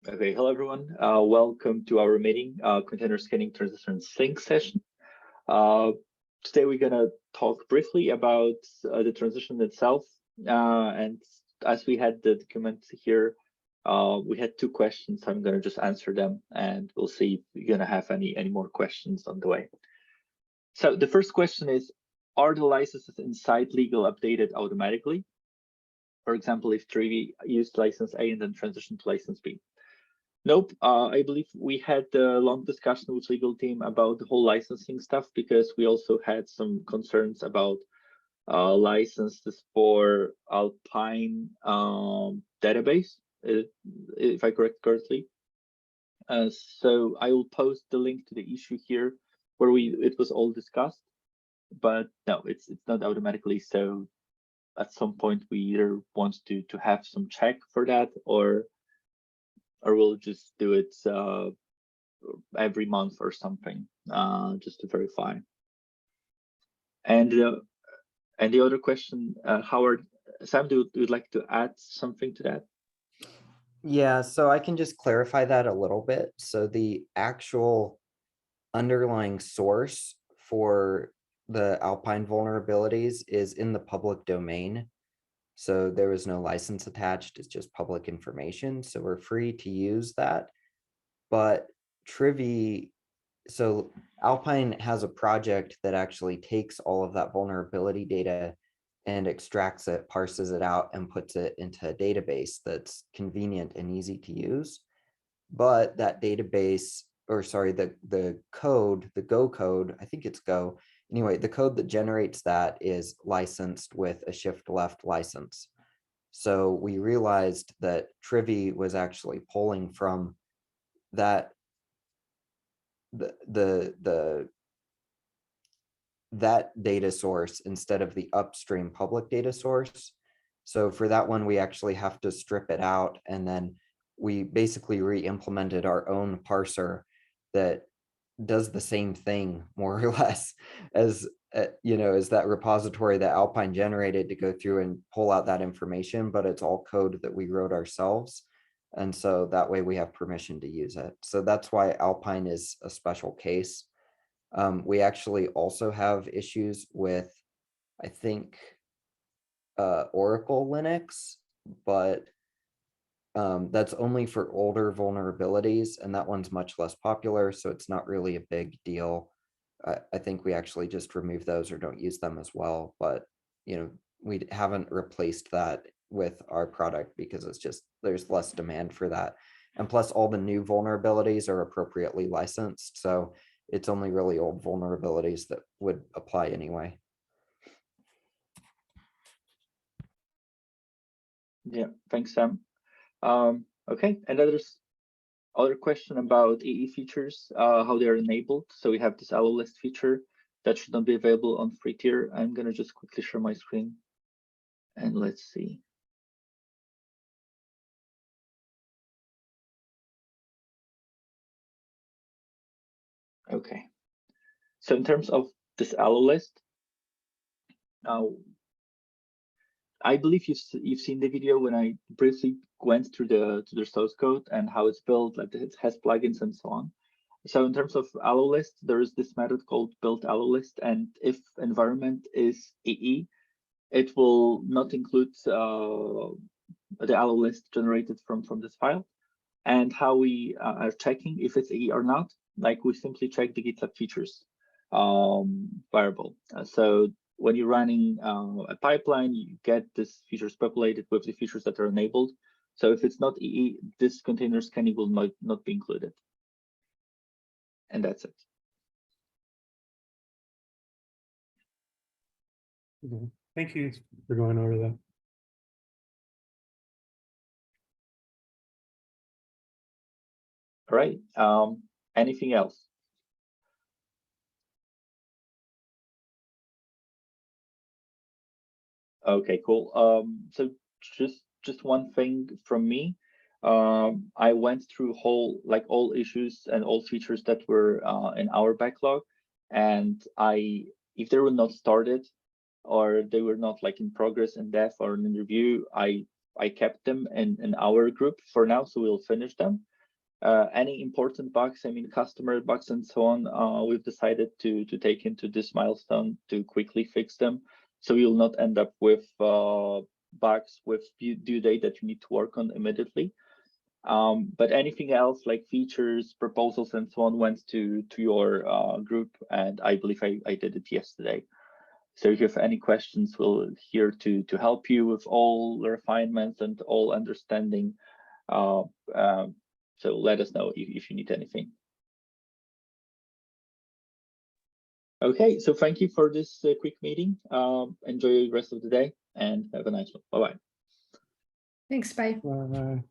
Okay, hello everyone. Welcome to our meeting, container scanning transition sync session. Today we're gonna talk briefly about the transition itself. And as we had the documents here, we had two questions. I'm gonna just answer them, and we'll see if we're gonna have any more questions on the way. So the first question is: are the licenses inside legal updated automatically? For example, if Trevi used license A and then transitioned to license B. Nope. I believe we had a long discussion with legal team about the whole licensing stuff because we also had some concerns about licenses for Alpine database, if I correct correctly. So I will post the link to the issue here where it was all discussed. But no, it's not automatically. So at some point we either want to have some check for that, or we'll just do it every month or something, just to verify. And the other question, Howard, Sam, would you like to add something to that? Yeah, so I can just clarify that a little bit. So the actual underlying source for the Alpine vulnerabilities is in the public domain. So there was no license attached, it's just public information. So we're free to use that. But Trivi, so Alpine has a project that actually takes all of that vulnerability data and extracts it, parses it out, and puts it into a database that's convenient and easy to use. But that database, or sorry, the code, the Go code, I think it's Go. Anyway, the code that generates that is licensed with a shift left license. So we realized that Trivi was actually pulling from that that data source instead of the upstream public data source. So for that one, we actually have to strip it out, and then we basically re-implemented our own parser that does the same thing more or less as as that repository that Alpine generated to go through and pull out that information, but it's all code that we wrote ourselves. And so that way we have permission to use it. So that's why Alpine is a special case. We actually also have issues with, I think, Oracle Linux, but that's only for older vulnerabilities, and that one's much less popular, so it's not really a big deal. I think we actually just remove those or don't use them as well, but we haven't replaced that with our product because it's just there's less demand for that. And plus all the new vulnerabilities are appropriately licensed, so it's only really old vulnerabilities that would apply anyway. Yeah, thanks, Sam. Okay, and there's other question about EE features, how they are enabled. So we have this Outlist feature that should not be available on free tier. I'm gonna just quickly share my screen and let's see. Okay, so in terms of this Outlist, I believe you've seen the video when I briefly went through the source code and how it's built, like it has plugins and so on. So in terms of Outlist, there is this method called build Outlist, and if environment is EE, it will not include the Outlist generated from this file. And how we are checking if it's EE or not, like we simply check the GitLab features variable. So when you're running a pipeline, you get this features populated with the features that are enabled. So if it's not EE, this container scanning will not be included. And that's it. Thank you for going over that. All right. Anything else? Okay, cool. So just one thing from me. I went through all issues and all features that were in our backlog, and if they were not started or they were not like in progress in dev or in review, I kept them in our group for now, so we'll finish them. Any important bugs, I mean, customer bugs and so on, we've decided to take into this milestone to quickly fix them. So you'll not end up with bugs with due date that you need to work on immediately. But anything else like features, proposals, and so on went to your group, and I believe I did it yesterday. So if you have any questions, we're here to help you with all refinements and all understanding. So let us know if you need anything. Okay, so thank you for this quick meeting. Enjoy the rest of the day and have a nice one. Bye-bye. Thanks, bye. Bye.